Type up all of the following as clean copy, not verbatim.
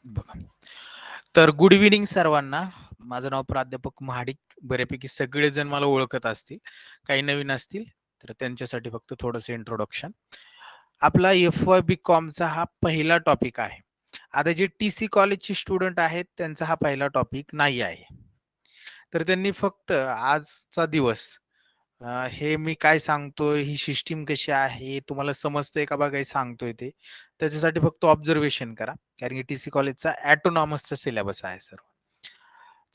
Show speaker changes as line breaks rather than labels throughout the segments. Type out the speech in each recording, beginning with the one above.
बघा. तर good evening सर्वांना. माझं नाव प्राध्यापक महाडिक. बऱ्यापैकी सगळेजण मला ओळखत असतील. काही नवीन असतील तर त्यांच्यासाठी फक्त थोडंसं इंट्रोडक्शन. आपला एफ-वाय बी-कॉमचा हा पहिला टॉपिक आहे. आता जे टी-सी कॉलेजचे स्टुडंट आहेत त्यांचा हा पहिला टॉपिक नाही आहे. तर त्यांनी फक्त आजचा दिवस हे मी काय सांगतोय, ही सिस्टीम कशी आहे, तुम्हाला समजतंय का बघायला सांगतोय ते. त्याच्यासाठी फक्त ऑब्झर्वेशन करा. कारण की टी-सी कॉलेजचा ऑटोनॉमसचा सिलेबस आहे सर्व.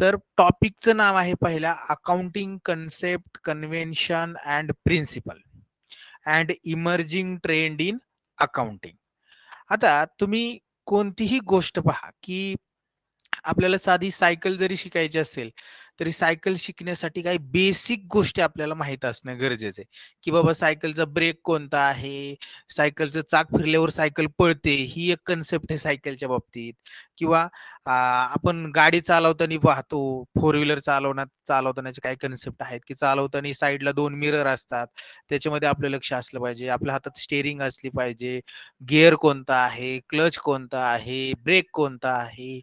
तर टॉपिकचं नाव आहे पहिला accounting concept, convention and principle and emerging trend in accounting. आता तुम्ही कोणतीही गोष्ट पहा, की आपल्याला साधी सायकल जरी शिकायची असेल, तरी सायकल शिकण्यासाठी काही बेसिक गोष्टी आपल्याला माहीत असणं गरजेचं आहे, की बाबा सायकलचा ब्रेक कोणता आहे, सायकलचं चाक फिरल्यावर सायकल पळते, ही एक कन्सेप्ट आहे सायकलच्या बाबतीत. किंवा आपण गाडी चालवताना पाहतो, फोर व्हीलर चालवतानाचे काही कन्सेप्ट आहेत, की चालवताना साईडला 2 मिरर असतात. त्याच्यामध्ये आपलं लक्ष असलं पाहिजे. आपल्या हातात स्टीअरिंग असली पाहिजे. गिअर कोणता आहे, क्लच कोणता आहे, ब्रेक कोणता आहे.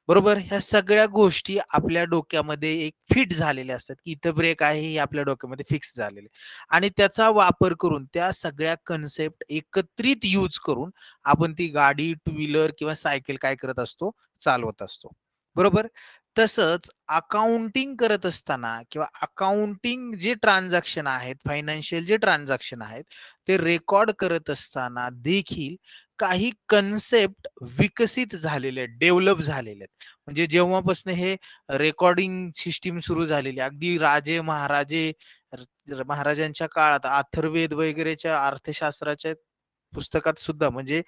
बरोबर. ह्या सगळ्या गोष्टी आपल्या डोक्यामध्ये एक फिट झालेल्या असतात, की इथं ब्रेक आहे हे आपल्या डोक्यामध्ये फिक्स झालेलं आहे. आणि त्याचा वापर करून त्या सगळ्या कन्सेप्ट एकत्रित यूज करून आपण ती गाडी, टू व्हीलर किंवा सायकल काय करत असतो, चालवत असतो. बरोबर. तसंच अकाउंटिंग करत असताना किंवा अकाउंटिंग जे ट्रान्झॅक्शन आहेत, फायनान्शियल जे ट्रान्झॅक्शन आहेत, ते रेकॉर्ड करत असताना देखील काही कन्सेप्ट विकसित झालेले आहेत, डेव्हलप झालेले आहेत. म्हणजे जेव्हापासून हे रेकॉर्डिंग सिस्टीम सुरू झालेली आहे, अगदी राजे महाराजे महाराजांच्या काळात अथर्ववेद वगैरेच्या अर्थशास्त्राच्या पुस्तकात सुद्धा म्हणजे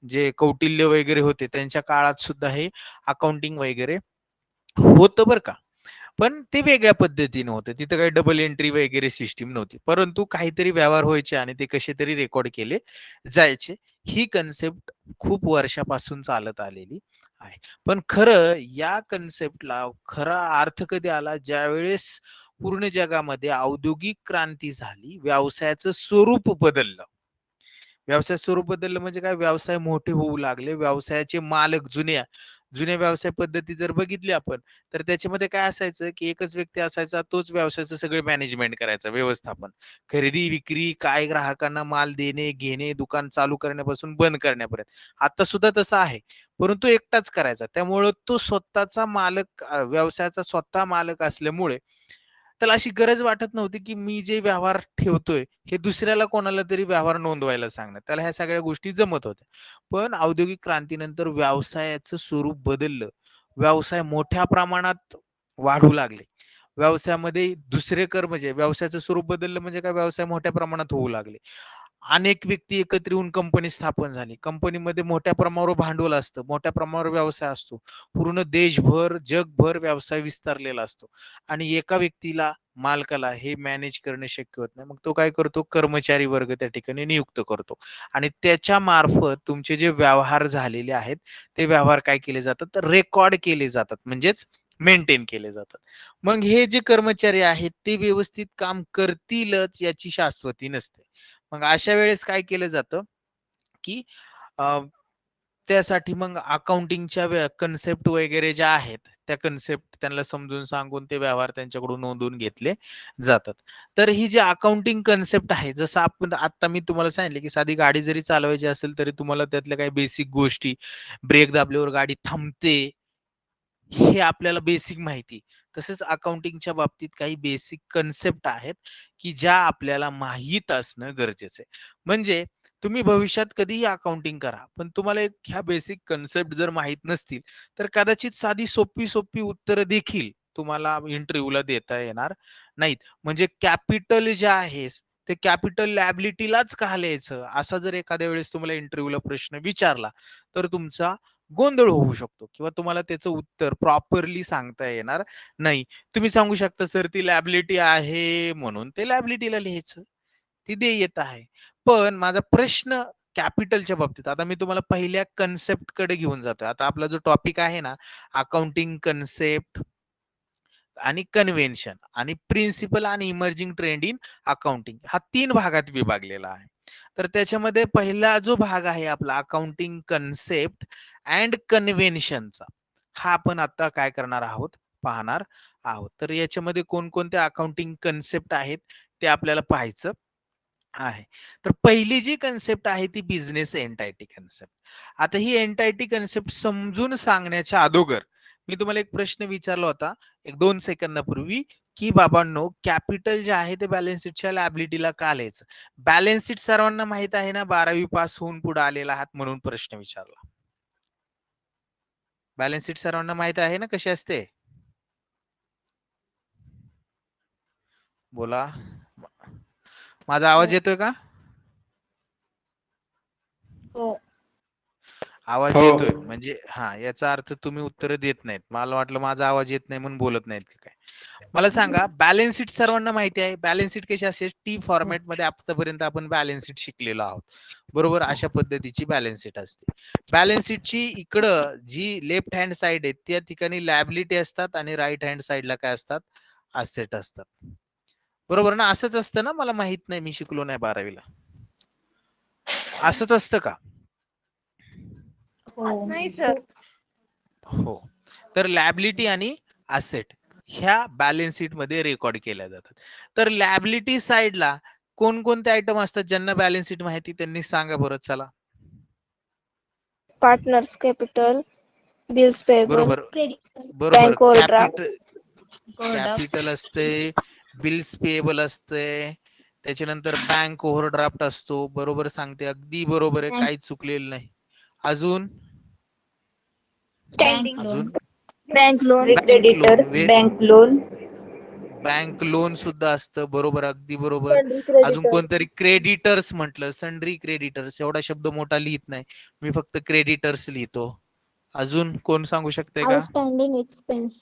जे कौटिल्य वगैरे होते त्यांच्या काळात सुद्धा हे अकाउंटिंग वगैरे होतं बरं का. पण ते वेगळ्या पद्धतीनं होतं. तिथं काही डबल एंट्री वगैरे सिस्टम नव्हती. परंतु काहीतरी व्यवहार व्हायचे आणि ते कसे तरी रेकॉर्ड केले जायचे. ही कन्सेप्ट खूप वर्षापासून चालत आलेली आहे. पण खरं या कन्सेप्टला खरा अर्थ कधी आला, ज्यावेळेस पूर्ण जगामध्ये औद्योगिक क्रांती झाली, व्यवसायाचं स्वरूप बदललं. व्यवसाय स्वरूप बदललं म्हणजे काय? व्यवसाय मोठे होऊ लागले. व्यवसायाचे मालक जुन्या जुन्या व्यवसाय पद्धती जर बघितली आपण, तर त्याच्यामध्ये काय असायचं, की एकच व्यक्ती असायचा, तोच व्यवसायाचं सगळं मॅनेजमेंट करायचा, व्यवस्थापन. खरेदी, विक्री, काय ग्राहकांना माल देणे, घेणे, दुकान चालू करण्यापासून बंद करण्यापर्यंत. आता सुद्धा तसं आहे, परंतु एकटाच करायचा. त्यामुळं तो स्वतःचा मालक व्यवसायाचा स्वतः मालक असल्यामुळे त्याला अशी गरज वाटत नव्हती, की मी जे व्यवहार ठेवतोय, हे दुसऱ्याला कोणाला तरी व्यवहार नोंदवायला सांगणं. त्याला ह्या सगळ्या गोष्टी जमत होत्या. पण औद्योगिक क्रांतीनंतर व्यवसायाचं स्वरूप बदललं. व्यवसाय मोठ्या प्रमाणात वाढू लागले. व्यवसायामध्ये दुसरे कर म्हणजे व्यवसायाचं स्वरूप बदललं म्हणजे काय व्यवसाय मोठ्या प्रमाणात होऊ लागले. अनेक व्यक्ती एकत्र येऊन कंपनी स्थापन झाली. कंपनीमध्ये मोठ्या प्रमाणावर भांडवल असतं, मोठ्या प्रमाणावर व्यवसाय असतो. पूर्ण देशभर, जगभर व्यवसाय विस्तारलेला असतो आणि एका व्यक्तीला, मालकाला हे मॅनेज करणं शक्य होत नाही. मग तो काय करतो? कर्मचारी वर्ग त्या ठिकाणी नियुक्त करतो आणि त्याच्या मार्फत तुमचे जे व्यवहार झालेले आहेत, ते व्यवहार काय केले जातात? तर रेकॉर्ड केले जातात. म्हणजेच मेंटेन केले जातात. मग हे जे कर्मचारी आहेत, ते व्यवस्थित काम करतीलच याची शाश्वती नसते. मग अशा वेळेस काय केलं जातं, की अ, त्यासाठी मग अकाउंटिंगच्या कन्सेप्ट वगैरे ज्या आहेत, त्या कन्सेप्ट त्यांना समजून सांगून ते व्यवहार त्यांच्याकडून नोंदवून घेतले जातात. तर ही जी अकाउंटिंग कन्सेप्ट आहे, जसं आपण आता मी तुम्हाला सांगितलं, की साधी गाडी जरी चालवायची असेल, तरी तुम्हाला त्यातल्या काही बेसिक गोष्टी, ब्रेक दाबल्यावर गाडी थांबते, हे आपल्याला बेसिक माहिती. तसंच अकाउंटिंगच्या बाबतीत काही बेसिक कन्सेप्ट आहेत, की ज्या आपल्याला माहीत असणं गरजेचं आहे. म्हणजे तुम्ही भविष्यात कधीही अकाउंटिंग करा, पण तुम्हाला एक ह्या बेसिक कन्सेप्ट जर माहीत नसतील, तर कदाचित साधी सोपी-सोपी उत्तरं देखील तुम्हाला इंटरव्ह्यूला देता येणार नाहीत. म्हणजे कॅपिटल जे आहे, ते कॅपिटल लायबिलिटीलाच का लिहायचं? असा जर एखाद्या वेळेस तुम्हाला इंटरव्ह्यूला प्रश्न विचारला, तर तुमचा गोंधळ होऊ शकतो किंवा तुम्हाला त्याचं उत्तर प्रॉपरली सांगता येणार नाही. तुम्ही सांगू शकता, "सर ती लायबिलिटी आहे म्हणून ते लायबिलिटीला लिहायचं. ती देयता आहे." पण माझा प्रश्न कॅपिटलच्या बाबतीत आता मी तुम्हाला पहिल्या कन्सेप्टकडे घेऊन जातोय. आता आपला जो टॉपिक आहे ना, अकाउंटिंग कन्सेप्ट आणि कन्व्हेन्शन आणि प्रिन्सिपल आणि इमर्जिंग ट्रेंड इन अकाउंटिंग हा 3 भागात विभागलेला आहे. तर त्याच्यामध्ये पहिला जो भाग आहे आपला अकाउंटिंग कन्सेप्ट अँड कन्व्हेन्शनचा, हा आपण आता काय करणार आहोत, पाहणार आहोत. तर याच्यामध्ये कोणकोणत्या अकाउंटिंग कन्सेप्ट आहेत ते आपल्याला पाहायचं आहे. तर पहिली जी कन्सेप्ट आहे ती बिझनेस एंटायटी कन्सेप्ट. आता ही एंटायटी कन्सेप्ट समजून सांगण्याच्या अगोदर मी तुम्हाला एक प्रश्न विचारला होता एक 2 सेकंदापूर्वी, की बाबांनो कॅपिटल जे आहे ते बॅलन्स शीटच्या लायबिलिटीला का लिहायचं? बॅलन्स शीट सर्वांना माहित आहे ना, 12वी पास होऊन पुढे आलेला आहात म्हणून प्रश्न विचारला. बॅलन्स शीट सर्वांना माहित आहे ना कशी असते? बोला. माझा आवाज येतोय का?
हो.
आवाज
हो.
येतोय म्हणजे हा, याचा अर्थ तुम्ही उत्तर देत नाहीत. मला वाटलं माझा आवाज येत नाही म्हणून बोलत नाहीत की काय. मला सांगा, बॅलन्स शीट सर्वांना माहिती आहे. बॅलन्स शीट कशी असते? टी फॉर्मॅट मध्ये आतापर्यंत आपण बॅलन्स शीट शिकलेलो आहोत, बरोबर? अशा पद्धतीची बॅलन्स शीट असते. बॅलन्स शीटची इकडं जी लेफ्ट हँड साइड आहे त्या ठिकाणी लायबिलिटी असतात आणि राईट हँड साइडला काय असतात, असेट असतात, बरोबर ना? असंच असतं ना? मला माहित नाही, मी शिकलो नाही 12वीला. असंच असतं का?
नाही सर.
हो. तर लायबिलिटी आणि असेट ह्या बॅलन्स शीट मध्ये रेकॉर्ड केल्या जातात. तर लायबिलिटी साइडला कोणकोणते आयटम असतात ज्यांना बॅलन्स शीट माहिती त्यांनी सांगा बरं. चला,
पार्टनर्स कॅपिटल, बिल्स पेबल,
बरोबर बरोबर.
बँक ओव्हरड्राफ्ट,
कॅपिटल असते, बिल्स पेएबल असते, त्याच्यानंतर बँक ओव्हरड्राफ्ट असतो. बरोबर सांगते, अगदी बरोबर आहे, काहीच चुकलेलं नाही. अजून अजून
bank loan,
bank loan,
bank loan,
bank loan सुद्धा असतं, बरोबर, अगदी बरोबर. अजून
क्रेडिटर्स,
कोणतरी क्रेडिटर्स म्हटलं, सन्ड्री क्रेडिटर्स. एवढा शब्द मोठा लिहित नाही मी, फक्त क्रेडिटर्स लिहितो. अजून कोण सांगू शकते का?
Outstanding expense,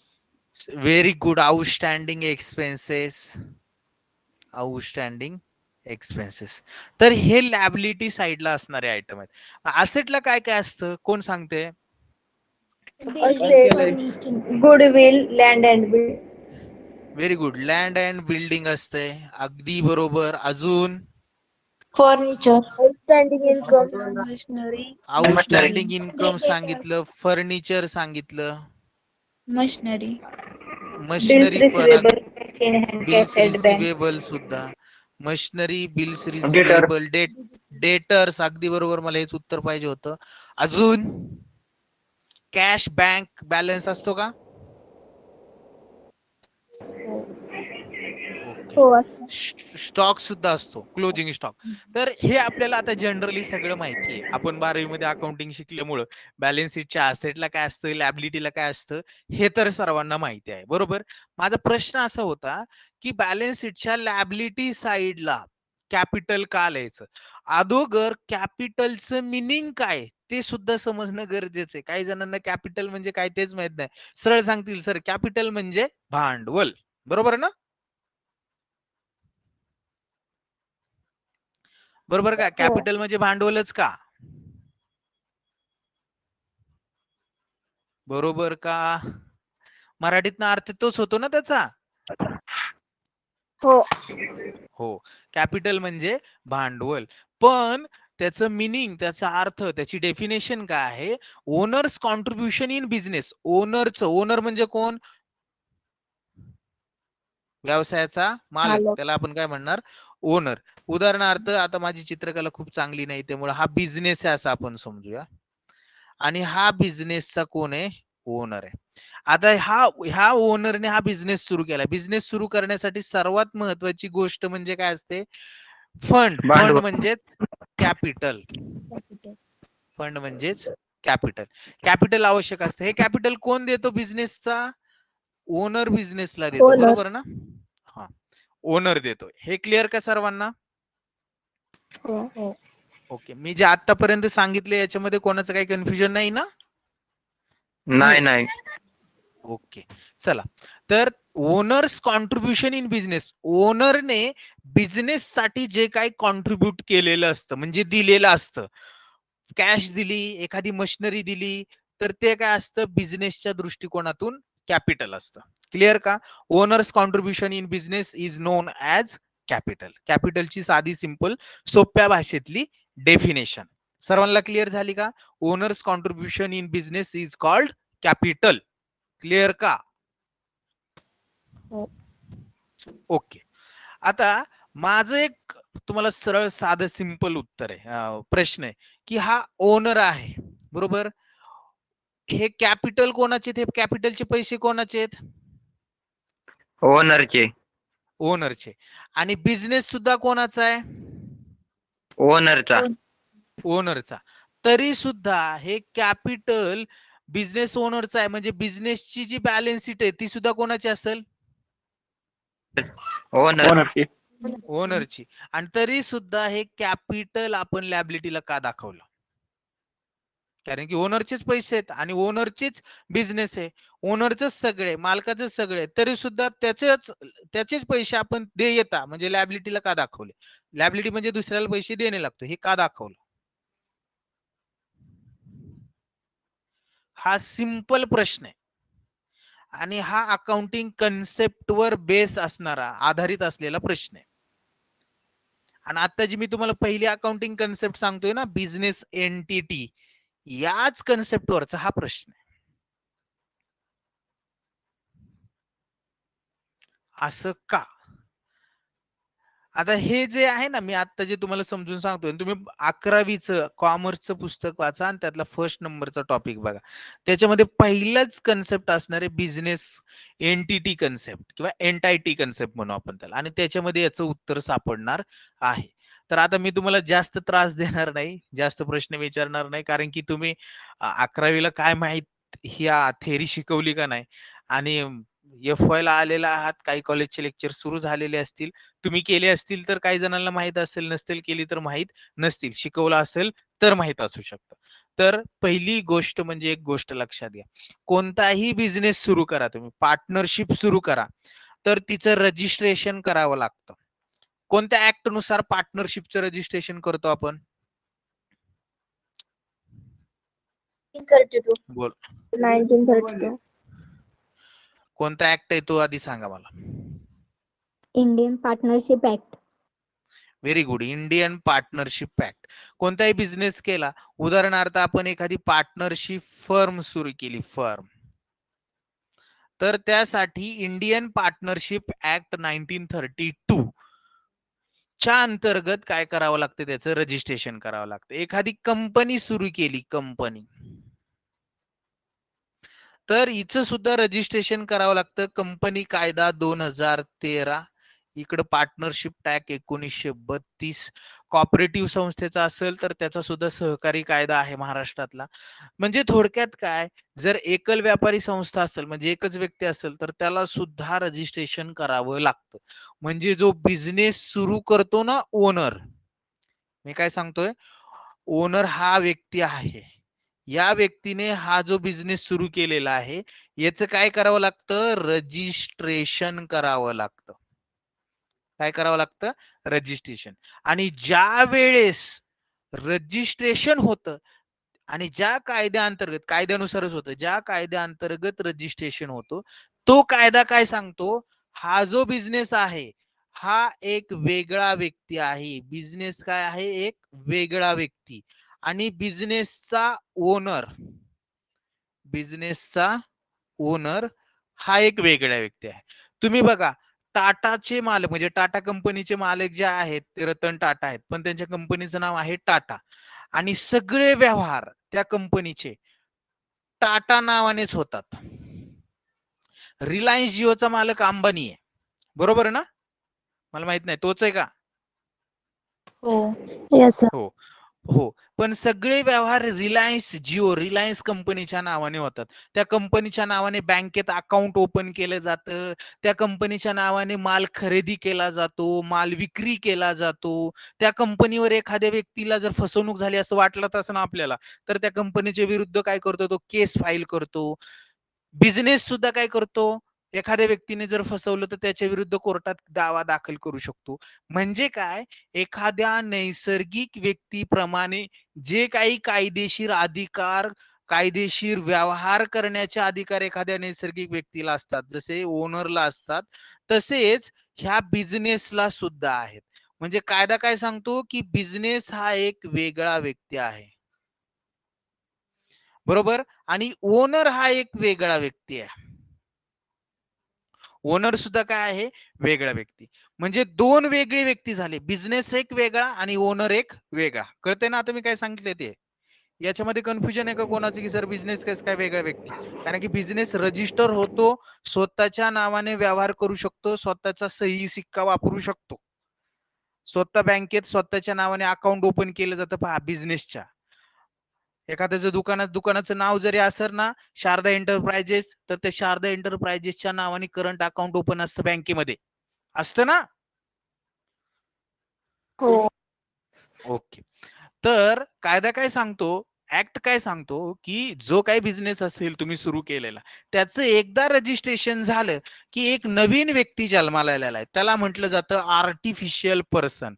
very good. Outstanding expenses, outstanding expenses. तर हे लॅबिलिटी साइडला असणारे आयटम आहेत. असेटला काय काय असतं कोण सांगते?
Goodwill, land and build,
very good. Land and building असते, अगदी बरोबर. अजून
furniture, outstanding income, machinery,
outstanding income सांगितलं, फर्निचर सांगितलं,
मशिनरी, बिल्स
मशिनरी पण,
receivable, cash in hand,
bills
cash at bank,
receivable सुद्धा, मशिनरी, बिल्स
डेटर.
Receivable, debtors. अगदी बरोबर, मला हेच उत्तर पाहिजे होतं. अजून कॅश बँक बॅलन्स असतो का? ओके. स्टॉक सुद्धा असतो, क्लोजिंग स्टॉक. तर हे आपल्याला आता जनरली सगळं माहिती आहे. आपण 12वी मध्ये अकाउंटिंग शिकल्यामुळं बॅलन्स शीटच्या असेटला काय असतं, लॅबिलिटीला काय असतं, हे तर सर्वांना माहिती आहे, बरोबर. माझा प्रश्न असा होता की बॅलन्स शीटच्या लॅबिलिटी साइडला कॅपिटल का लिहायचं? अगोदर कॅपिटलचं मिनिंग काय ते सुद्धा समजणं गरजेचं आहे. काही जणांना कॅपिटल म्हणजे काय तेच माहित नाही. सरळ सांगतील, सर कॅपिटल म्हणजे भांडवल, बरोबर ना? बरोबर का? कॅपिटल म्हणजे भांडवलच का? बरोबर का? मराठीतनं अर्थ तोच होतो ना त्याचा?
हो.
हो. कॅपिटल म्हणजे भांडवल. पण त्याचं मिनिंग, त्याचा अर्थ, त्याची डेफिनेशन काय आहे? Owner's contribution in business. ओनरचं, ओनर म्हणजे कोण? व्यवसायाचा मालक, त्याला आपण काय म्हणणार? ओनर. उदाहरणार्थ आता माझी चित्रकला खूप चांगली नाही, त्यामुळे हा बिझनेस आहे असं आपण समजूया, आणि हा बिझनेसचा कोण आहे? ओनर आहे. आता ह्या ओनरने हा बिझनेस सुरू केला. बिझनेस सुरू करण्यासाठी सर्वात महत्वाची गोष्ट म्हणजे काय असते? फंड. फंड
भांडवल.
म्हणजेच कॅपिटल. फंड म्हणजेच कॅपिटल. कॅपिटल आवश्यक असते. हे कॅपिटल कोण देतो बिझनेसचा? ओनर बिझनेसला देतो, बरोबर ना? हा, ओनर देतो. हे क्लिअर का सर्वांना? ओके. मी जे आतापर्यंत सांगितले याच्यामध्ये कोणाचं काही कन्फ्युजन नाही ना?
नाही.
ओके. चला, तर ओनर्स कॉन्ट्रीब्युशन इन बिझनेस. ओनरने बिझनेस साठी जे काही कॉन्ट्रीब्युट केलेलं असतं म्हणजे दिलेलं असतं, कॅश दिली, एखादी मशिनरी दिली, तर ते काय असतं? बिझनेसच्या दृष्टिकोनातून कॅपिटल असतं. क्लिअर का? Owner's contribution in business is known as capital. कॅपिटलची साधी सिंपल सोप्या भाषेतली डेफिनेशन सर्वांना क्लिअर झाली का? Owner's contribution in business is called capital. Clear का?
हो.
ओके. आता माझं एक तुम्हाला सरळ साधं सिंपल उत्तर आहे, प्रश्न आहे की हा ओनर आहे बरोबर. हे कॅपिटल कोणाचे आहेत? हे कॅपिटलचे पैसे कोणाचे आहेत?
ओनरचे.
ओनरचे. आणि बिझनेस सुद्धा कोणाचा आहे?
ओनरचा.
ओनरचा. तरी सुद्धा हे कॅपिटल बिझनेस ओनरचा आहे, म्हणजे बिझनेसची जी बॅलन्स शीट आहे ती सुद्धा कोणाची असेल?
ओनर.
ओनरची. आणि तरी सुद्धा हे कॅपिटल आपण लॅबिलिटीला का दाखवलं? कारण की ओनरचेच पैसे आहेत आणि ओनरचेच बिझनेस आहे, ओनरचेच सगळे, मालकाचेच सगळे, तरी सुद्धा त्याचेच पैसे आपण देयता म्हणजे लॅबिलिटीला का दाखवले? लॅबिलिटी म्हणजे दुसऱ्याला पैसे देणे लागतो, हे का दाखवलं? हा सिंपल प्रश्न आहे आणि हा अकाउंटिंग कन्सेप्टवर बेस असणारा, आधारित असलेला प्रश्न आहे. आणि आता जी मी तुम्हाला पहिली अकाउंटिंग कन्सेप्ट सांगतोय ना, बिझनेस एंटिटी, याच कन्सेप्टवरचा हा प्रश्न आहे. असं का? आता हे जे आहे ना, मी आता जे तुम्हाला समजून सांगतोय, तुम्ही 11वीचं कॉमर्सचं पुस्तक वाचा आणि त्यातला फर्स्ट नंबरचा टॉपिक बघा. त्याच्यामध्ये पहिलाच कन्सेप्ट असणारे बिझनेस एंटिटी कन्सेप्ट किंवा एंटायटी कन्सेप्ट म्हणू आपण त्याला, आणि त्याच्यामध्ये याचं उत्तर सापडणार आहे. तर आता मी तुम्हाला जास्त त्रास देणार नाही, जास्त प्रश्न विचारणार नाही, कारण की तुम्ही 11वीला काय माहित ह्या थेरी शिकवली का नाही, आणि FY ला आलेला आहात, काही कॉलेजचे लेक्चर सुरू झालेले असतील, तुम्ही केले असतील तर काही जणांना माहित असेल, नसतील केली तर माहित नसतील, शिकवलं असेल तर माहित असू शकतं. तर पहिली गोष्ट म्हणजे एक गोष्ट लक्षात घ्या, कोणताही बिझनेस सुरू करा तुम्ही, पार्टनरशिप सुरू करा, तर तिचं रजिस्ट्रेशन करावं लागतं. कोणत्या ऍक्ट नुसार पार्टनरशिपचं रजिस्ट्रेशन करतो आपण?
1932.
बोल.
1932.
कोणता ऍक्ट आहे तो आधी सांगा मला.
Indian partnership act.
Very good. Indian partnership act. कोणताही बिझनेस केला, उदाहरणार्थ आपण एखादी पार्टनरशिप फर्म सुरू केली, फर्म, तर त्यासाठी इंडियन पार्टनरशिप ऍक्ट 1932 च्या अंतर्गत काय करावं लागतं? त्याचं रजिस्ट्रेशन करावं लागतं. एखादी कंपनी सुरू केली, कंपनी, तर हिचं सुद्धा रजिस्ट्रेशन करावं लागतं. कंपनी कायदा 2013, इकडे पार्टनरशिप टॅक्ट 1932, कॉपरेटिव्ह संस्थेचा असेल तर त्याचा सुद्धा सहकारी कायदा आहे महाराष्ट्रातला. म्हणजे थोडक्यात काय, जर एकल व्यापारी संस्था असेल, म्हणजे एकच व्यक्ती असेल, तर त्याला सुद्धा रजिस्ट्रेशन करावं लागतं. म्हणजे जो बिझनेस सुरू करतो ना ओनर, मी काय सांगतोय, ओनर हा व्यक्ती आहे, या व्यक्तीने हा जो बिझनेस सुरू केलेला आहे याचं काय करावं लागतं? रजिस्ट्रेशन करावं लागतं. काय करावं लागतं? रजिस्ट्रेशन. आणि ज्या वेळेस रजिस्ट्रेशन होतं आणि ज्या कायद्याअंतर्गत, कायद्यानुसारच होतं, ज्या कायद्याअंतर्गत रजिस्ट्रेशन होतो, तो कायदा काय सांगतो? हा जो बिझनेस आहे हा एक वेगळा व्यक्ती आहे. बिझनेस काय आहे? एक वेगळा व्यक्ती. आणि बिझनेसचा ओनर, बिझनेसचा ओनर हा एक वेगळा व्यक्ती आहे. तुम्ही बघा, टाटाचे मालक म्हणजे टाटा कंपनीचे मालक जे आहेत ते रतन टाटा आहेत, पण त्यांच्या कंपनीचं नाव आहे टाटा, आणि सगळे व्यवहार त्या कंपनीचे टाटा नावानेच होतात. रिलायन्स जिओचा मालक अंबानी आहे, बरोबर ना? मला माहित नाही तोच आहे का?
हो. Yes sir.
हो हो. पण सगळे व्यवहार रिलायन्स जिओ, रिलायन्स कंपनीच्या नावाने होतात. त्या कंपनीच्या नावाने बँकेत अकाउंट ओपन केलं जातं, त्या कंपनीच्या नावाने माल खरेदी केला जातो, माल विक्री केला जातो. त्या कंपनीवर एखाद्या व्यक्तीला जर फसवणूक झाली असं वाटलं असं ना आपल्याला, तर त्या कंपनीच्या विरुद्ध काय करतो? तो केस फाईल करतो. बिझनेस सुद्धा काय करतो? एखाद्या व्यक्तीने जर फसवलं तर त्याच्या विरुद्ध कोर्टात दावा दाखल करू शकतो. म्हणजे काय, एखाद्या नैसर्गिक व्यक्तीप्रमाणे जे काही कायदेशीर अधिकार, कायदेशीर व्यवहार करण्याचे अधिकार एखाद्या नैसर्गिक व्यक्तीला असतात, जसे ओनरला असतात, तसेच ह्या बिझनेसला सुद्धा आहेत. म्हणजे कायदा काय सांगतो की बिझनेस हा एक वेगळा व्यक्ती आहे, बरोबर, आणि ओनर हा एक वेगळा व्यक्ती आहे. ओनर सुद्धा काय आहे, वेगळा व्यक्ती. म्हणजे दोन वेगळी व्यक्ती झाले, बिझनेस एक वेगळा आणि ओनर एक वेगळा. कळतंय ना आता मी काय सांगितले ते? याच्यामध्ये कन्फ्युजन आहे का कोणाचं की सर बिझनेस कसं काय वेगळा व्यक्ती? कारण की बिझनेस रजिस्टर होतो, स्वतःच्या नावाने व्यवहार करू शकतो, स्वतःचा सही सिक्का वापरू शकतो, स्वतः बँकेत स्वतःच्या नावाने अकाउंट ओपन केलं जातं. पहा बिझनेसच्या एखाद्याचं दुकानाचं नाव जरी असेल ना, शारदा एंटरप्राइजेस, तर त्या शारदा एंटरप्राइजेसच्या नावाने करंट अकाउंट ओपन असतं बँकेमध्ये, असतं ना?
हो.
ओके. तर कायदा काय सांगतो, ऍक्ट काय सांगतो की जो काही बिझनेस असेल तुम्ही सुरू केलेला, त्याचं एकदा रजिस्ट्रेशन झालं की एक नवीन व्यक्ती जन्माला आलेला आहे, त्याला म्हटलं जातं आर्टिफिशियल पर्सन.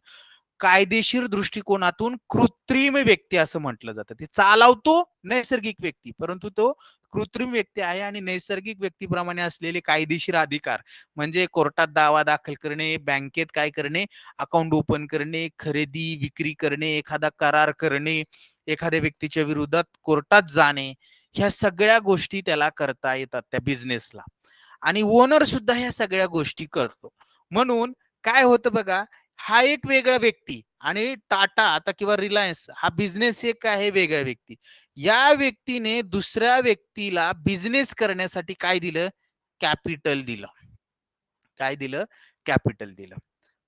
कायदेशीर दृष्टिकोनातून कृत्रिम व्यक्ती असं म्हटलं जातं. ते चालवतो नैसर्गिक व्यक्ती, परंतु तो कृत्रिम व्यक्ती आहे. आणि नैसर्गिक व्यक्तीप्रमाणे असलेले कायदेशीर अधिकार म्हणजे कोर्टात दावा दाखल करणे, बँकेत काय करणे, अकाउंट ओपन करणे, खरेदी विक्री करणे, एखादा करार करणे, एखाद्या व्यक्तीच्या विरोधात कोर्टात जाणे, ह्या सगळ्या गोष्टी त्याला करता येतात त्या बिझनेसला. आणि ओनर सुद्धा ह्या सगळ्या गोष्टी करतो. म्हणून काय होतं बघा, हा एक वेगळा व्यक्ती आणि टाटा आता किंवा रिलायन्स हा बिझनेस एक आहे वेगळा व्यक्ती. या व्यक्तीने दुसऱ्या व्यक्तीला बिझनेस करण्यासाठी काय दिलं, कॅपिटल दिलं. काय दिलं, कॅपिटल दिलं,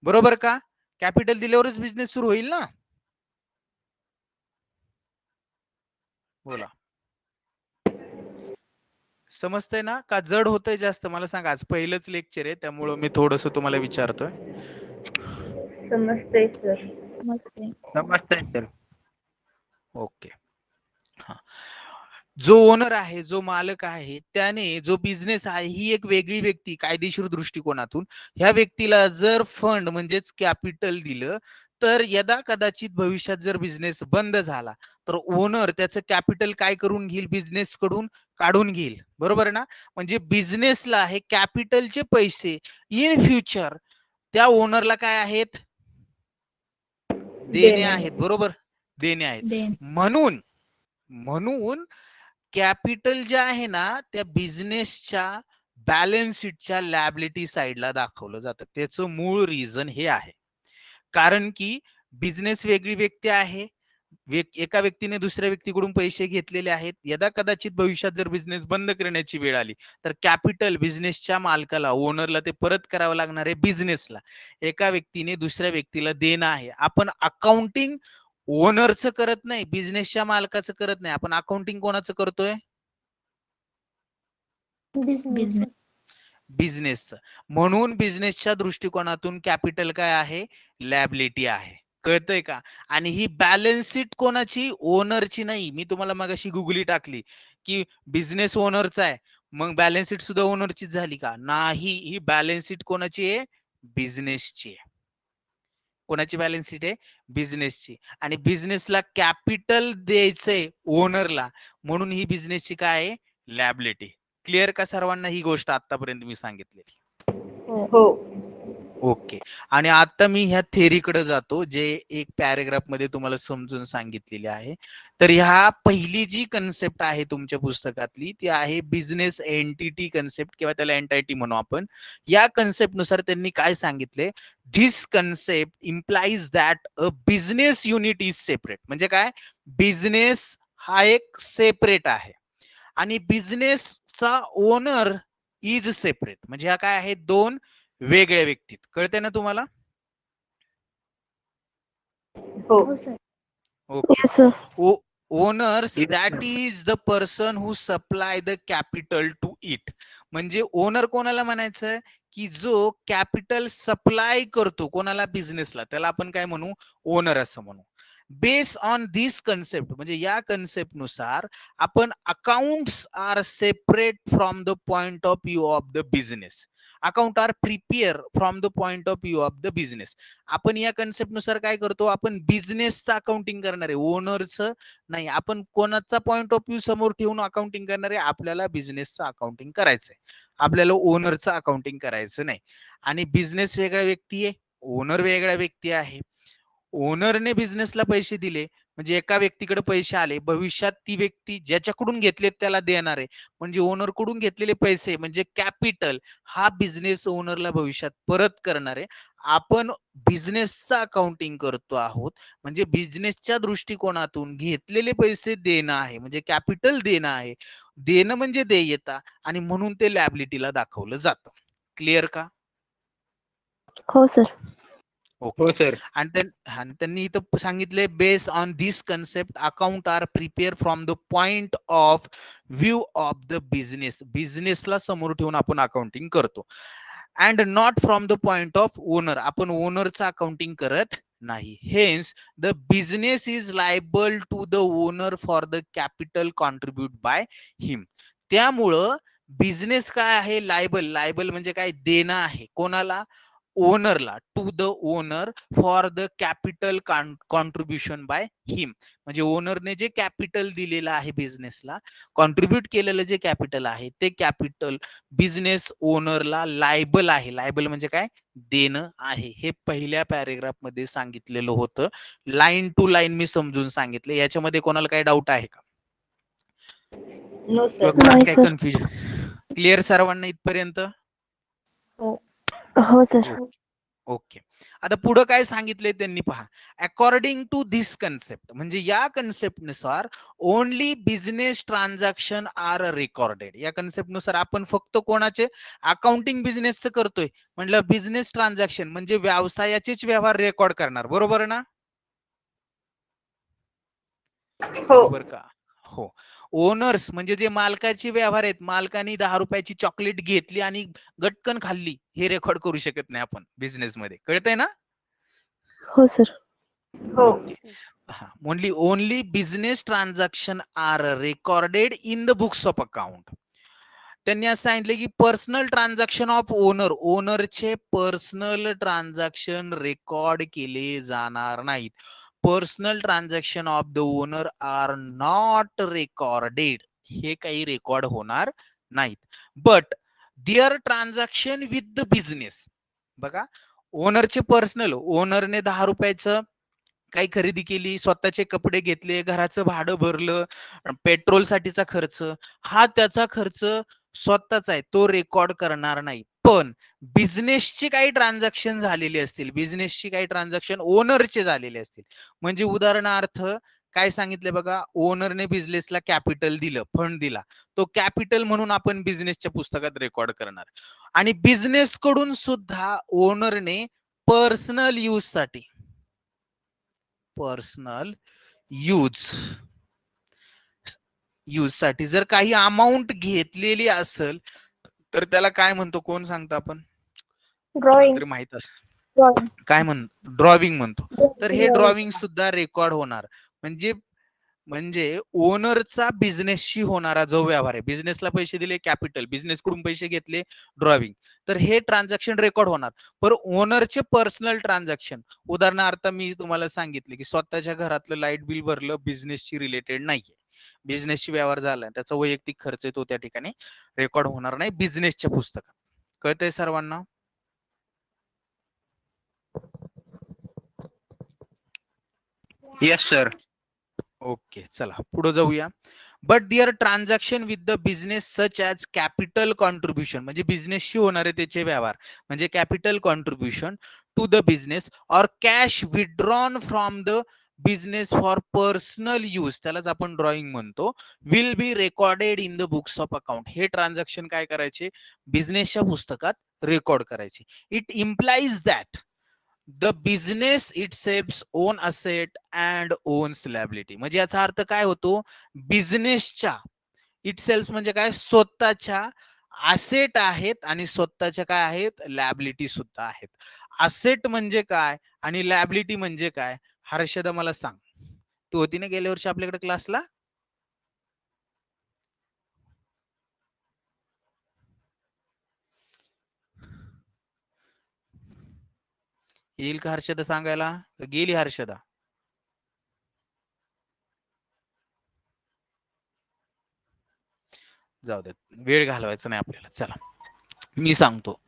बरोबर का? कॅपिटल दिल्यावरच बिझनेस सुरू होईल ना. बोला, समजतंय ना का जड होतंय जास्त? मला सांगा, आज पहिलंच लेक्चर आहे त्यामुळं मी थोडस तुम्हाला विचारतोय.
समजतंय सर. समजतंय.
समजतंय सर.
ओके. हा, जो ओनर आहे, जो मालक आहे, त्याने जो बिझनेस आहे, ही एक वेगळी व्यक्ती कायदेशीर दृष्टिकोनातून. ह्या व्यक्तीला जर फंड म्हणजेच कॅपिटल दिलं, तर यदा कदाचित भविष्यात जर बिझनेस बंद झाला तर ओनर त्याचं कॅपिटल काय करून घेईल, बिझनेस कडून काढून घेईल, बरोबर ना? म्हणजे बिझनेसला हे कॅपिटलचे पैसे इन फ्युचर त्या ओनरला काय आहेत, देणे आहेत, बरोबर, देणे आहेत.
देन.
म्हणून म्हणून कॅपिटल जे आहे ना, त्या बिझनेसच्या बॅलन्स शीटच्या लॅबिलिटी साइडला दाखवलं जातं. त्याचं मूळ रिझन हे आहे, कारण की बिझनेस वेगळी व्यक्ती आहे, एका व्यक्तीने दुसऱ्या व्यक्तीकडून पैसे घेतलेले आहेत. यदा कदाचित भविष्यात जर बिझनेस बंद करण्याची वेळ आली तर कॅपिटल बिझनेसच्या मालकाला, ओनरला ते परत करावं लागणार आहे बिझनेसला. एका व्यक्तीने दुसऱ्या व्यक्तीला देणं आहे. आपण अकाउंटिंग ओनरचं करत नाही, बिझनेसच्या मालकाचं करत नाही, आपण अकाउंटिंग कोणाचं करतोय,
बिझनेस.
बिझनेसचं. म्हणून बिझनेसच्या दृष्टिकोनातून कॅपिटल काय आहे, लॅबिलिटी आहे. कळतंय का? आणि ही बॅलन्स शीट कोणाची, ओनरची नाही. मी तुम्हाला मगाशी गुगली टाकली की बिझनेस ओनरचा आहे, मग बॅलन्स शीट सुद्धा ओनरचीच झाली का? नाही, ही बॅलन्स शीट कोणाची आहे, बिझनेसची आहे. कोणाची बॅलन्स शीट आहे, बिझनेसची. आणि बिझनेसला कॅपिटल द्यायचंय ओनरला, म्हणून ही बिझनेसची काय आहे, लॅबिलिटी. क्लिअर का सर्वांना ही गोष्ट आतापर्यंत मी सांगितलेली?
हो.
ओके. आणि आता मी ह्या थेरीकडे जातो, जे एक पॅरेग्राफ मध्ये तुम्हाला समजून सांगितलेली आहे. तर ह्या पहिली जी कन्सेप्ट आहे तुमच्या पुस्तकातली, ती आहे बिझनेस एंटिटी कन्सेप्ट, किंवा त्याला एंटायटी म्हणू आपण. या कन्सेप्ट नुसार त्यांनी काय सांगितले, this concept implies that a business unit is separate. म्हणजे काय, बिझनेस हा एक सेपरेट आहे आणि बिझनेसचा ओनर इज सेपरेट. म्हणजे ह्या काय आहेत, दोन वेगळ्या व्यक्तीत. कळते ना तुम्हाला?
हो sir.
Okay. Owners that is the person who supply the capital to it. म्हणजे ओनर कोणाला म्हणायचं, की जो कॅपिटल सप्लाय करतो कोणाला, बिझनेसला, त्याला आपण काय म्हणू, ओनर असं म्हणू. बेस ऑन दिस कन्सेप्ट म्हणजे या कन्सेप्ट नुसार आपण accounts are separate from the point of view of the business. Account are prepare from the point of view of the business. आपण या कन्सेप्ट नुसार काय करतो, आपण बिझनेसचं अकाउंटिंग करणार आहे, ओनरचं नाही. आपण कोणाचा पॉइंट ऑफ व्ह्यू समोर ठेवून अकाउंटिंग करणार आहे, आपल्याला बिझनेसचं अकाउंटिंग करायचंय, आपल्याला ओनरचं अकाउंटिंग करायचं नाही. आणि बिझनेस वेगळ्या व्यक्ती आहे, ओनर वेगळ्या व्यक्ती आहे. ओनरने बिझनेसला पैसे दिले म्हणजे एका व्यक्तीकडे पैसे आले, भविष्यात ती व्यक्ती ज्याच्याकडून घेतले त्याला देणार आहे. म्हणजे ओनर कडून घेतलेले पैसे म्हणजे कॅपिटल हा बिझनेस ओनरला भविष्यात परत करणार आहे. आपण बिझनेसचं अकाउंटिंग करतो आहोत म्हणजे बिझनेसच्या दृष्टिकोनातून घेतलेले पैसे देणं आहे, म्हणजे कॅपिटल देणं आहे. देणं म्हणजे देयता आणि म्हणून ते लॅबिलिटीला दाखवलं जातं. क्लिअर का?
हो सर.
ओके.
हो सर.
आणि त्यांनी इथं सांगितले base on this concept account are prepare from the point of view of the business. बिझनेसला समोर ठेवून आपण अकाउंटिंग करतो. And not from the point of owner. आपण ओनरचं अकाउंटिंग करत नाही. Hence the business is liable to the owner for the capital contribute by him. त्यामुळं बिझनेस काय आहे, लायबल. लायबल म्हणजे काय, देणं आहे. कोणाला? ओनरला. To the owner for the capital contribution by him. म्हणजे ओनरने जे कॅपिटल दिलेलं आहे बिझनेसला, कॉन्ट्रीब्युट केलेलं जे कॅपिटल आहे ते कॅपिटल बिझनेस ओनरला लायबल आहे. लायबल म्हणजे काय, देणं आहे. हे पहिल्या पॅरेग्राफ मध्ये सांगितलेलं होतं. लाईन टू लाईन मी समजून सांगितले. याच्यामध्ये कोणाला काही डाऊट आहे का?
नो
किंवा
सर.
कोणाला काही कन्फ्युजन? क्लिअर सर्वांना इथपर्यंत?
हो सर.
ओके. आता पुढे काय सांगितले त्यांनी पहा. अकॉर्डिंग टू दिस कन्सेप्ट म्हणजे या कन्सेप्ट नुसार only business transaction are recorded. या कन्सेप्ट नुसार आपण फक्त कोणाचे अकाउंटिंग बिझनेसचं करतोय म्हटलं, बिझनेस ट्रान्झॅक्शन म्हणजे व्यवसायाचेच व्यवहार रेकॉर्ड करणार. बरोबर ना? बरोबर का? हो. ओनर्स म्हणजे जे मालकाचे व्यवहार आहेत, मालकाने 10 रुपयाची चॉकलेट घेतली आणि गटकन खाल्ली, हे रेकॉर्ड करू शकत नाही आपण बिझनेस मध्ये. कळतंय ना?
हो सर. हो.
Only business transaction are recorded in the books of account. त्यांनी असं सांगितलं की पर्सनल ट्रान्झॅक्शन ऑफ ओनर, ओनरचे पर्सनल ट्रान्झॅक्शन रेकॉर्ड केले जाणार नाहीत. Personal transaction of the owner are not recorded. हे काही रेकॉर्ड होणार नाहीत. But there transaction with the business. बघा, ओनरचे पर्सनल, ओनरने 10 रुपयाचं काही खरेदी केली, स्वतःचे कपडे घेतले, घराचं भाडं भरलं, पेट्रोल साठीचा खर्च, हा त्याचा खर्च स्वतःचा आहे, तो रेकॉर्ड करणार नाही. पण बिझनेसची काही ट्रान्झॅक्शन झालेली असतील, बिझनेसची काही ट्रान्झॅक्शन ओनरचे झालेले असतील, म्हणजे उदाहरणार्थ काय सांगितले बघा, ओनरने बिझनेसला कॅपिटल दिलं, फंड दिला, तो कॅपिटल म्हणून आपण बिझनेसच्या पुस्तकात रेकॉर्ड करणार. आणि बिझनेस कडून सुद्धा ओनरने पर्सनल यूज साठी, पर्सनल यूज साठी जर काही अमाऊंट घेतलेली असेल तर त्याला काय म्हणतो, कोण सांगतो आपण?
ड्रॉइंग.
तरी माहित असेल काय म्हणतो, ड्रॉविंग म्हणतो. तर हे ड्रॉविंग सुद्धा रेकॉर्ड होणार. म्हणजे ओनरचा बिझनेसशी होणारा जो व्यवहार आहे, बिझनेसला पैसे दिले कॅपिटल, बिझनेस कडून पैसे घेतले ड्रॉविंग, तर हे ट्रान्झॅक्शन रेकॉर्ड होणार. पण ओनरचे पर्सनल ट्रान्झॅक्शन, उदाहरणार्थ मी तुम्हाला सांगितले की स्वतःच्या घरातलं लाईट बिल भरलं, बिझनेसशी रिलेटेड नाहीये, बिझनेसशी व्यवहार झाला, त्याचा वैयक्तिक खर्च आहे, तो त्या ठिकाणी रेकॉर्ड होणार नाही बिझनेसच्या पुस्तकात. कळतंय सर्वांना?
Yes sir.
ओके, चला पुढे जाऊया. But there transaction with the business such as capital contribution म्हणजे बिझनेसशी होणारे त्याचे व्यवहार म्हणजे capital contribution to the business or cash withdrawn from the business for personal use, त्यालाच आपण ड्रॉइंग म्हणतो, will be recorded in the books of account. हे ट्रान्झॅक्शन काय करायचे, बिझनेसच्या पुस्तकात रेकॉर्ड करायचे. It implies that the business itself own asset and owns liability. म्हणजे याचा अर्थ काय होतो, बिझनेसच्या इटसेल्फ म्हणजे काय, स्वतःच्या असेट आहेत आणि स्वतःच्या काय आहेत, लॅबिलिटी सुद्धा आहेत. असेट म्हणजे काय आणि लॅबिलिटी म्हणजे काय, हर्षदा मला सांग. तू होती ना गेल्या वर्षी आपल्याकडे क्लासला? येईल का हर्षदा सांगायला? गेली हर्षदा? जाऊ देत, वेळ घालवायचा नाही आपल्याला. चला मी सांगतो.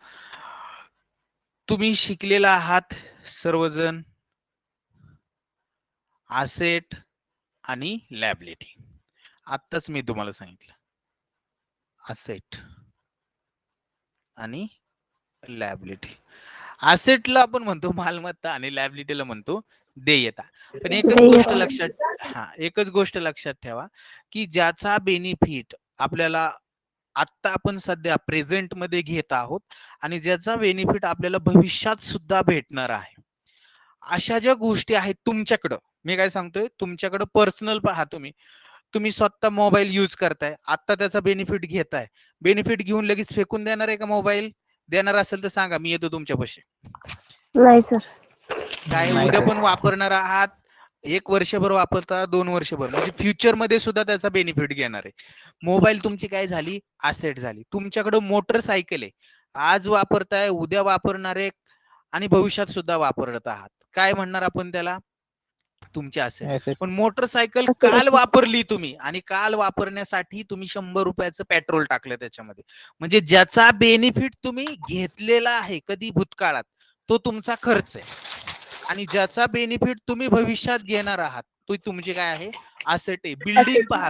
तुम्ही शिकलेला आहात सर्वजण असेट आणि लॅबिलिटी. आत्ताच मी तुम्हाला सांगितलं असेट आणि लॅबिलिटी. असेटला आपण म्हणतो मालमत्ता आणि लॅबिलिटीला म्हणतो देयता. पण एकच गोष्ट लक्षात ठेवा की ज्याचा बेनिफिट आपल्याला आता आपण सध्या प्रेझेंट मध्ये घेत आहोत आणि ज्याचा बेनिफिट आपल्याला भविष्यात सुद्धा भेटणार आहे, अशा ज्या गोष्टी आहेत तुमच्याकडं, मी काय सांगतोय, तुमच्याकडं पर्सनल पहा, तुम्ही स्वतः मोबाईल यूज करताय, आता त्याचा बेनिफिट घेताय, बेनिफिट घेऊन लगेच फेकून देणार आहे का मोबाईल? देणार असेल तर सांगा, मी येतो तुमच्यापाशी.
नाही सर.
काय उद्या पण वापरणार आहात, 1 वर्षभर वापरता, 2 वर्षभर, म्हणजे फ्युचर मध्ये सुद्धा त्याचा बेनिफिट घेणार आहे. मोबाईल तुमची काय झाली? असेट झाली. तुमच्याकडे मोटरसायकल आहे, आज वापरताय, उद्या वापरणार आहे आणि भविष्यात सुद्धा वापरत आहात. काय म्हणणार आपण त्याला? तुमची असेट. पण मोटरसायकल काल वापरली तुम्ही आणि काल वापरण्यासाठी तुम्ही 100 रुपयाचं पेट्रोल टाकलं त्याच्यामध्ये, म्हणजे ज्याचा बेनिफिट तुम्ही घेतलेला आहे कधी भूतकाळात, तो तुमचा खर्च आहे. आणि ज्याचा बेनिफिट तुम्ही भविष्यात घेणार आहात तो तुमची काय आहे? असेट आहे. बिल्डिंग पहा,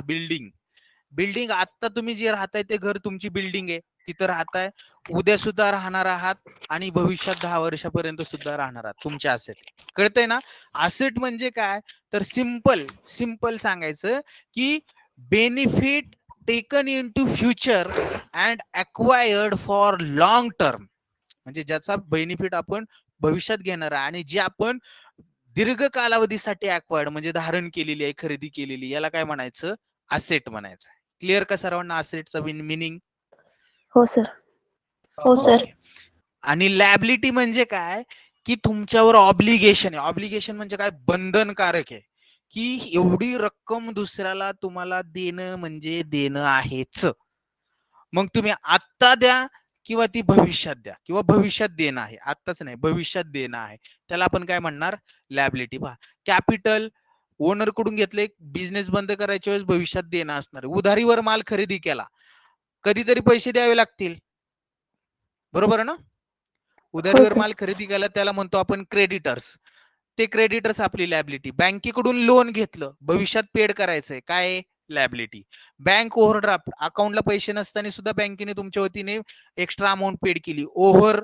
बिल्डिंग आता तुम्ही जे राहताय ते घर तुमची बिल्डिंग आहे, तिथं राहताय, उद्या सुद्धा राहणार आहात आणि भविष्यात 10 वर्षापर्यंत सुद्धा राहणार आहात. तुमचे असेट. कळतंय ना? असेट म्हणजे काय? तर सिंपल सांगायचं की benefit taken into future and acquired for long term, म्हणजे ज्याचा बेनिफिट आपण भविष्यात घेणार आहे आणि जे आपण दीर्घ कालावधीसाठी अक्वायर्ड म्हणजे धारण केलेली आहे, खरेदी केलेली, याला काय म्हणायचं? असेट म्हणायचं. क्लिअर का सर्वांना असेटचा मिनिंग?
हो सर. हो सर.
आणि लॅबिलिटी म्हणजे काय? की तुमच्यावर ऑब्लिगेशन आहे. ऑब्लिगेशन म्हणजे काय? बंधनकारक आहे, की एवढी रक्कम दुसऱ्याला तुम्हाला देणं म्हणजे देणं आहेच. मग तुम्ही आत्ता द्या किंवा ती भविष्यात द्या, किंवा भविष्यात देणं आहे, आत्ताच नाही भविष्यात देणं आहे, त्याला आपण काय म्हणणार? लॅबिलिटी. पहा, कॅपिटल ओनर कडून घेतले, बिझनेस बंद करायच्या वेळेस भविष्यात देणं असणार. उधारीवर माल खरेदी केला, कधीतरी पैसे द्यावे लागतील, बरोबर ना? उधारीवर माल खरेदी केला त्याला म्हणतो आपण क्रेडिटर्स. ते क्रेडिटर्स आपली लॅबिलिटी. बँकेकडून लोन घेतलं, भविष्यात पेड करायचंय, काय? लॅबिलिटी. बँक ओव्हरड्राफ्ट, अकाउंटला पैसे नसताना सुद्धा बँकेने तुमच्या वतीने एक्स्ट्रा अमाऊंट पेड केली, ओव्हर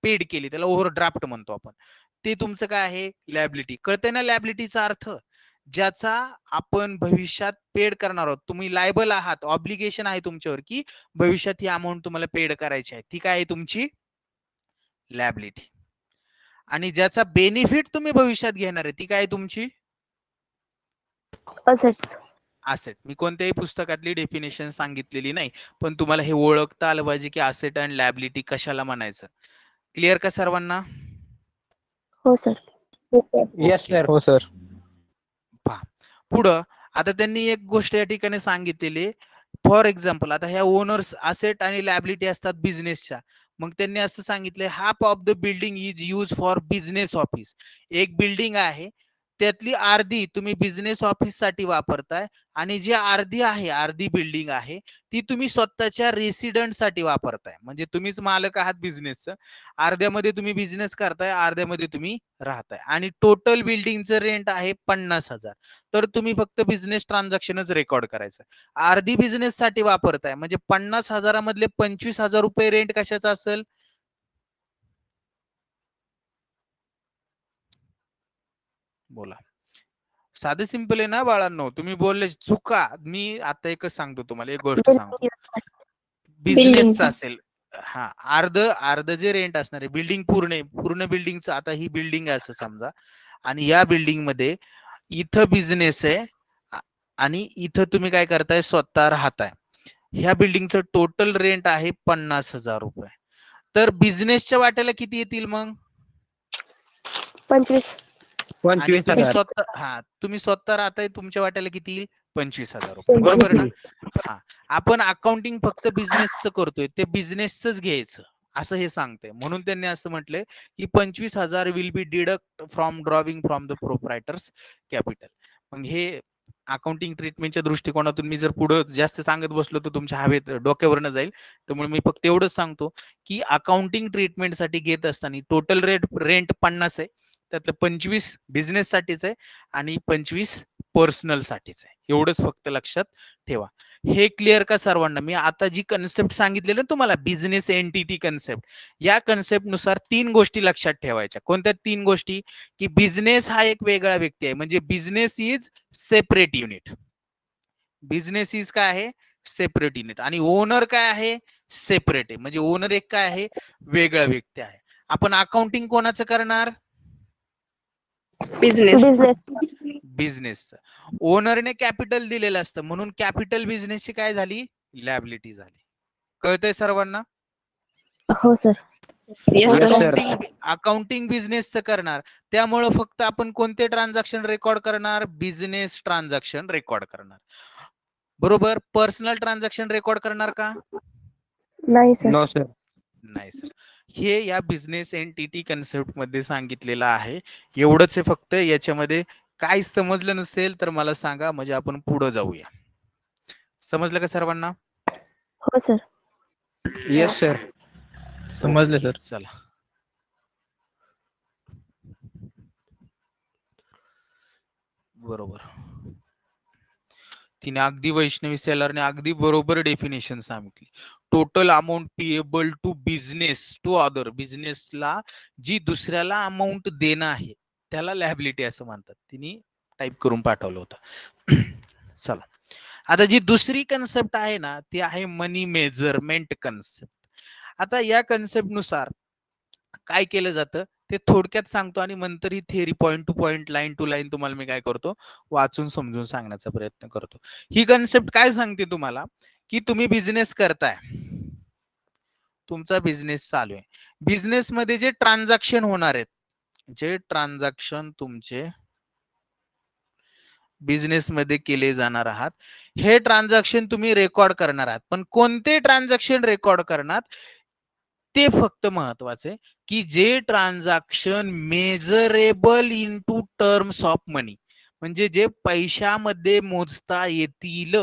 पेड केली, त्याला ओव्हरड्राफ्ट म्हणतो आपण, ते तुमचं काय आहे? लॅबिलिटी. कळतंय ना लॅबिलिटीचा अर्थ? ज्याचा आपण भविष्यात पेड करणार आहोत, तुम्ही लायबल आहात, ऑब्लिगेशन आहे तुमच्यावर की भविष्यात ही अमाऊंट तुम्हाला पेड करायची आहे, ती काय आहे? तुमची लॅबिलिटी. आणि ज्याचा बेनिफिट तुम्ही भविष्यात घेणार आहे, ती काय तुमची?
असेट्स.
असेट. मी कोणत्याही पुस्तकातली डेफिनेशन सांगितलेली नाही, पण तुम्हाला हे ओळखता आलं पाहिजे की असेट अँड लॅबिलिटी कशाला म्हणायचं. क्लिअर का सर्वांना?
हो सर.
Yes sir.
हो सर.
पहा पुढं, आता त्यांनी एक गोष्ट या ठिकाणी सांगितलेली, फॉर एक्झाम्पल, आता ह्या ओनर्स असेट आणि लॅबिलिटी असतात बिझनेसच्या, मग त्यांनी असं सांगितलंय, half of the building is use for business office. एक बिल्डिंग आहे, त्यातली अर्धी तुम्ही बिझनेस ऑफिस साठी वापरताय आणि जी अर्धी बिल्डिंग आहे ती तुम्ही स्वतःच्या रेसिडेंट साठी वापरताय, म्हणजे तुम्हीच मालक आहात बिझनेसचं. अर्ध्यामध्ये तुम्ही बिझनेस करताय, अर्ध्यामध्ये तुम्ही राहताय, आणि टोटल बिल्डिंगचं रेंट आहे 50,000. तर तुम्ही फक्त बिझनेस ट्रान्झॅक्शनच रेकॉर्ड करायचं. अर्धी बिझनेस साठी वापरताय, म्हणजे 50,000 मधले 25,000 रुपये रेंट कशाचा असेल? बोला. साधे सिंपल आहे ना बाळांनो, तुम्ही बोलले चुका. मी आता एकच सांगतो तुम्हाला, एक गोष्ट सांगतो, बिझनेसचा असेल, हा, अर्ध जे रेंट असणार आहे, बिल्डिंग पूर्ण बिल्डिंगचं, आता ही बिल्डिंग आहे असं समजा, आणि या बिल्डिंग मध्ये इथं बिझनेस आहे आणि इथं तुम्ही काय करताय? स्वतः राहताय. ह्या बिल्डिंगचं टोटल रेंट आहे 50,000 रुपये. तर बिझनेसच्या वाट्याला किती येतील मग?
25.
आणि
25,000.
तुम्ही स्वतः तुम्ही स्वतः राहताय, तुमच्या वाट्याला किती येईल? 25,000 रुपये, बरोबर ना? हा, आपण अकाउंटिंग फक्त बिझनेसचं करतोय, ते बिझनेसच घ्यायचं असं हे सांगतंय. म्हणून त्यांनी असं म्हटलंय की 25,000 will be deduct from drawing from the proprietor's capital. मग हे अकाउंटिंग ट्रीटमेंटच्या दृष्टिकोनातून मी जर पुढे जास्त सांगत बसलो तर तुमच्या हवेत डोक्यावरनं जाईल. त्यामुळे मी फक्त एवढंच सांगतो की अकाउंटिंग ट्रीटमेंटसाठी घेत असताना टोटल रेंट 50 आहे, त्यातलं 25 बिझनेस साठीच आहे आणि 25 पर्सनल साठीच आहे. एवढंच फक्त लक्षात ठेवा. हे क्लिअर का सर्वांना? मी आता जी कन्सेप्ट सांगितलेली ना तुम्हाला, बिझनेस एंटिटी कन्सेप्ट, या कन्सेप्ट नुसार 3 गोष्टी लक्षात ठेवायच्या. कोणत्या 3 गोष्टी? की बिझनेस हा एक वेगळा व्यक्ती आहे, म्हणजे business is separate unit. Business is काय आहे? Separate unit. आणि ओनर काय आहे? सेपरेट आहे, म्हणजे ओनर एक काय आहे? वेगळा व्यक्ती आहे. आपण अकाउंटिंग कोणाचं करणार?
बिझनेस.
बिझनेसचं. ओनरने कॅपिटल दिलेलं असतं, म्हणून कॅपिटल बिझनेसची काय झाली? लॅबिलिटी झाली. कळतंय सर्वांना?
हो सर.
Yes, sir.
अकाउंटिंग बिझनेसचं करणार, त्यामुळे फक्त आपण कोणते ट्रान्झॅक्शन रेकॉर्ड करणार? बिझनेस ट्रान्झॅक्शन रेकॉर्ड करणार, बरोबर. पर्सनल ट्रान्झॅक्शन रेकॉर्ड करणार का?
नाही सर.
No, sir.
नाही सर. हे या बिझनेस एंटिटी कन्सेप्ट मध्ये सांगितलेलं आहे. एवढंच आहे फक्त. याच्यामध्ये काय समजलं नसेल तर मला सांगा, म्हणजे आपण पुढे जाऊया. समजलं का सर्वांना?
हो सर.
Yes, sir.
समजलं
ओके,
सर.
चला. बरोबर. तिने अगदी वैष्णवी सेलरने अगदी बरोबर डेफिनेशन सांगितली. Total amount payable to business to other. बिझनेसला जी दुसऱ्याला अमाऊंट देणं आहे त्याला लॅबिलिटी असं म्हणतात. तिने टाईप करून पाठवलं होतं. चला, आता जी दुसरी कन्सेप्ट आहे ना ती आहे मनी मेजरमेंट कन्सेप्ट. आता या कन्सेप्ट नुसार काय केलं जातं ते थोडक्यात सांगतो आणि नंतर ही theory point to point, line to line तुम्हाला मी काय करतो, वाचून समजून सांगण्याचा प्रयत्न करतो. ही कन्सेप्ट काय सांगते तुम्हाला, की तुम्ही बिझनेस करताय, तुमचा बिझनेस चालू आहे. बिझनेस मध्ये जे ट्रान्झॅक्शन होणार आहेत, जे ट्रान्झॅक्शन तुमचे बिझनेस मध्ये केले जाणार आहात, हे ट्रान्झॅक्शन तुम्ही रेकॉर्ड करणार आहात. पण कोणते ट्रान्झॅक्शन रेकॉर्ड करणार ते फक्त महत्वाचे, की जे transaction measurable into terms of money, म्हणजे जे पैशामध्ये मोजता येतील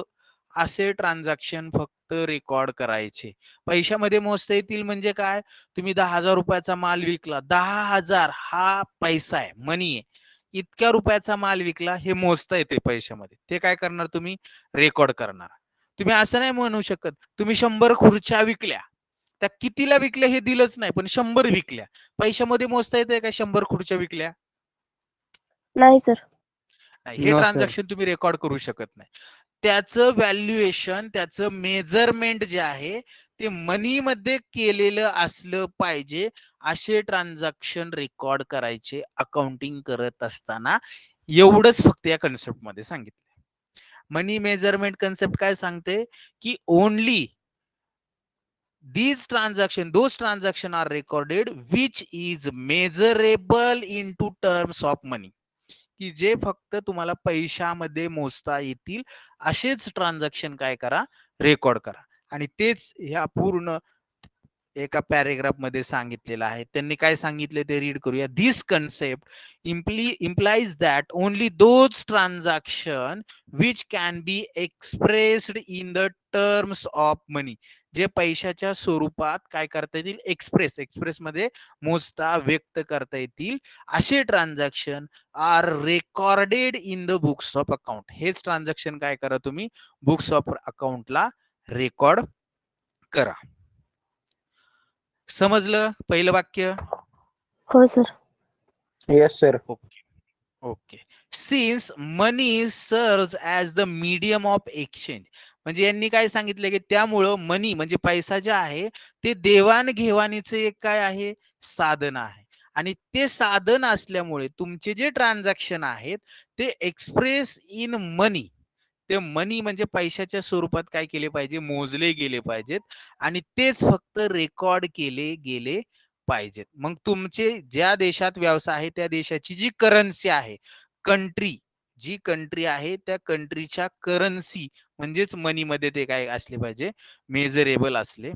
असे ट्रान्झॅक्शन फक्त रेकॉर्ड करायचे. पैशामध्ये मोजता येतील म्हणजे काय? तुम्ही 10,000 रुपयाचा माल विकला, 10,000 हा पैसा आहे, मनी आहे. इतक्या रुपयाचा माल विकला हे मोजता येते पैशामध्ये, ते काय करणार तुम्ही? रेकॉर्ड करणार. तुम्ही असं नाही म्हणू शकत तुम्ही 100 खुर्च्या विकल्या, त्या कितीला विकल्या हे दिलंच नाही, पण 100 विकल्या, पैशामध्ये मोजता येते का 100 खुर्च्या विकल्या?
नाही सर.
हे
No, sir.
ट्रान्झॅक्शन तुम्ही रेकॉर्ड करू शकत नाही. त्याचं व्हॅल्युएशन, त्याचं मेजरमेंट जे आहे ते मनी मध्ये केलेलं असलं पाहिजे. असे ट्रान्झॅक्शन रेकॉर्ड करायचे अकाउंटिंग करत असताना. एवढंच फक्त या कन्सेप्ट मध्ये सांगितलं. मनी मेजरमेंट कन्सेप्ट काय सांगते, की only those transaction are recorded which is measurable into terms of money, की जे फक्त तुम्हाला पैशामध्ये मोजता येतील असेच ट्रान्झॅक्शन काय करा? रेकॉर्ड करा. आणि तेच ह्या पूर्ण एका पॅरेग्राफ मध्ये सांगितलेलं आहे. त्यांनी काय सांगितले ते रीड करूया. दिस concept implies that only those transaction which can be expressed in the terms of money, जे पैशाच्या स्वरूपात काय करता येतील? एक्सप्रेस मध्ये मोजता, व्यक्त करता येतील असे transaction are recorded in the books of account. हेच ट्रान्झॅक्शन काय करा तुम्ही? बुक्स ऑफ अकाउंटला रेकॉर्ड करा. समजलं पहिलं वाक्य?
हो sir.
Yes, sir.
Okay okay. Since money serves as the medium of exchange, म्हणजे यांनी काय सांगितलं की त्यामुळं मनी म्हणजे पैसा जे आहे ते देवाणघेवाणीचे एक काय आहे? साधन आहे. आणि ते साधन असल्यामुळे तुमचे जे ट्रान्झॅक्शन आहेत ते एक्सप्रेस इन मनी, ते मनी म्हणजे पैशाच्या स्वरूपात काय केले पाहिजे? मोजले गेले पाहिजेत. आणि तेच फक्त रेकॉर्ड केले गेले पाहिजेत. मग तुमचे ज्या देशात व्यवसाय आहे त्या देशाची जी करन्सी आहे, जी कंट्री आहे त्या कंट्रीच्या करन्सी म्हणजेच मनी मध्ये ते काय असले पाहिजे, मेजरेबल असले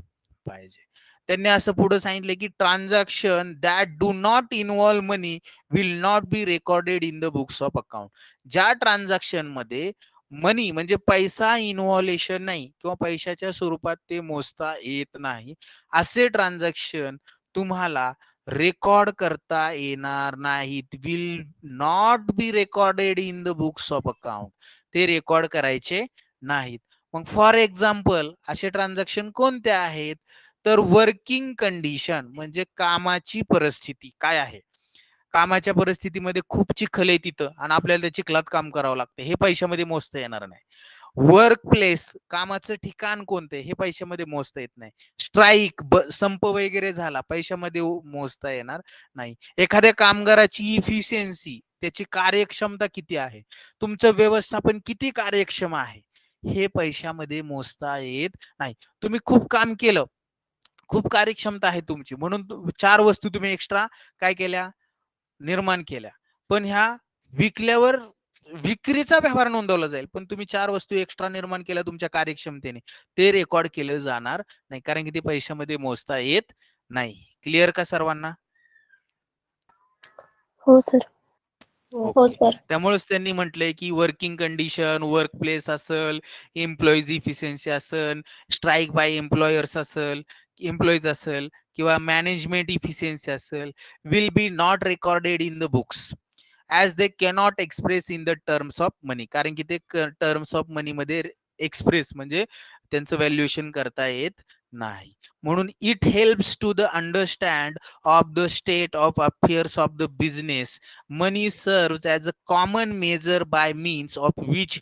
पाहिजे. त्यांनी असं पुढे सांगितलं की transaction that do not involve money will not be recorded in the books of account. ज्या ट्रान्झॅक्शन मध्ये मनी म्हणजे पैसा इन्व्हॉल्युशन नाही किंवा पैशाच्या स्वरूपात ते मोजता येत नाही, असे ट्रान्झॅक्शन तुम्हाला रेकॉर्ड करता येणार नाहीत. Will not be recorded in the books of account. ते रेकॉर्ड करायचे नाहीत. मग फॉर एक्झाम्पल असे ट्रान्झॅक्शन कोणते आहेत? तर वर्किंग कंडिशन म्हणजे कामाची परिस्थिती काय आहे. कामाच्या परिस्थितीमध्ये खूप चिखल आहे तिथं आणि आपल्याला त्या चिखलात काम करावं लागतं, हे पैशामध्ये मोजता येणार नाही. वर्क प्लेस कामाचं ठिकाण कोणते हे पैशामध्ये मोजता येत नाही. स्ट्राईक संप वगैरे झाला पैशामध्ये मोजता येणार नाही. एखाद्या कामगाराची इफिशियन्सी त्याची कार्यक्षमता किती आहे, तुमचं व्यवस्थापन किती कार्यक्षम आहे, हे पैशामध्ये मोजता येत नाही. तुम्ही खूप काम केलं, खूप कार्यक्षमता आहे तुमची म्हणून 4 वस्तू तुम्ही एक्स्ट्रा काय केल्या, निर्माण केल्या, पण ह्या विकल्यावर विक्रीचा व्यवहार नोंदवला जाईल, पण तुम्ही 4 वस्तू एक्स्ट्रा निर्माण केल्या तुमच्या कार्यक्षमतेने, ते रेकॉर्ड केलं जाणार नाही कारण की ते पैशामध्ये मोजता येत नाही. क्लिअर का सर्वांना?
हो सर.
हो सर.
त्यामुळेच त्यांनी म्हटलंय की वर्किंग कंडिशन, वर्क प्लेस असेल, एम्प्लॉईज इफिशियन्सी असेल, स्ट्राईक बाय एम्प्लॉयर्स असेल, एम्प्लॉईज असेल किंवा मॅनेजमेंट इफिशियन्सी असेल, will be not recorded in the books as they cannot express in the terms of money. कारण की ते टर्म्स ऑफ मनी मध्ये एक्सप्रेस म्हणजे त्यांचं व्हॅल्युएशन करता येत नाही. म्हणून it helps to the understand of the state of affairs of the business. Money serves as a common measure by means of which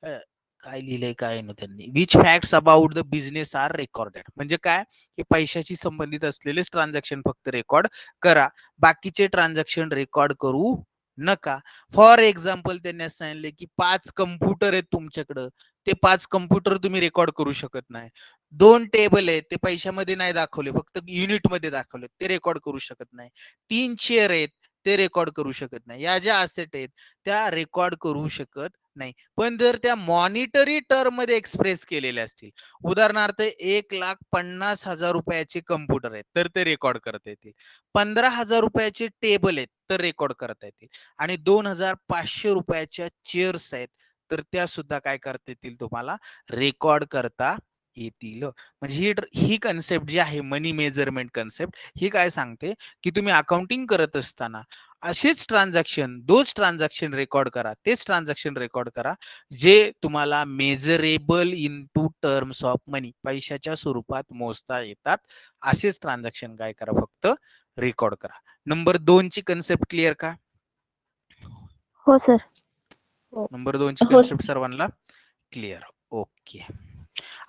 काय लिहिलंय काय ना त्यांनी, which facts about the business are recorded. म्हणजे काय की पैशाशी संबंधित असलेलेच ट्रान्झॅक्शन फक्त रेकॉर्ड करा, बाकीचे ट्रान्झॅक्शन रेकॉर्ड करू नका. फॉर एक्झाम्पल त्यांनी सांगितले की 5 कम्प्युटर आहेत तुमच्याकडं, ते 5 कम्प्युटर तुम्ही रेकॉर्ड करू शकत नाही. 2 टेबल आहेत ते पैशामध्ये नाही दाखवले, फक्त युनिट मध्ये दाखवले, ते रेकॉर्ड करू शकत नाही. 3 चेअर आहेत ते रेकॉर्ड करू शकत नाही. या ज्या असेट आहेत त्या रेकॉर्ड करू शकत नाही. पण जर त्या मॉनिटरी टर्म मध्ये एक्सप्रेस केलेल्या असतील, उदाहरणार्थ 1,50,000 रुपयाचे कम्प्युटर आहेत तर ते रेकॉर्ड करता येतील. 15,000 रुपयाचे टेबल आहेत तर रेकॉर्ड करता येतील आणि 2,500 रुपयाच्या चेअर्स आहेत तर त्या सुद्धा काय करता येतील, तुम्हाला रेकॉर्ड करता येतील. म्हणजे ही कन्सेप्ट जी आहे मनी मेजरमेंट कन्सेप्ट, ही काय सांगते की तुम्ही अकाउंटिंग करत असताना असेच ट्रान्झॅक्शन रेकॉर्ड करा, तेच ट्रान्झॅक्शन रेकॉर्ड करा जे तुम्हाला measurable into terms of money, पैशाच्या स्वरूपात मोजता येतात. असेच ट्रान्झॅक्शन काय करा, फक्त रेकॉर्ड करा. नंबर 2 ची कन्सेप्ट क्लिअर का?
हो सर.
नंबर 2 ची
हो
कन्सेप्ट सर्वांना क्लिअर? ओके.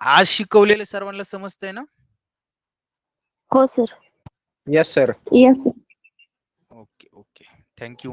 आज शिकवलेले सर्वांना समजतंय ना?
हो sir.
Yes, sir.
Yes sir.
Okay. Thank you.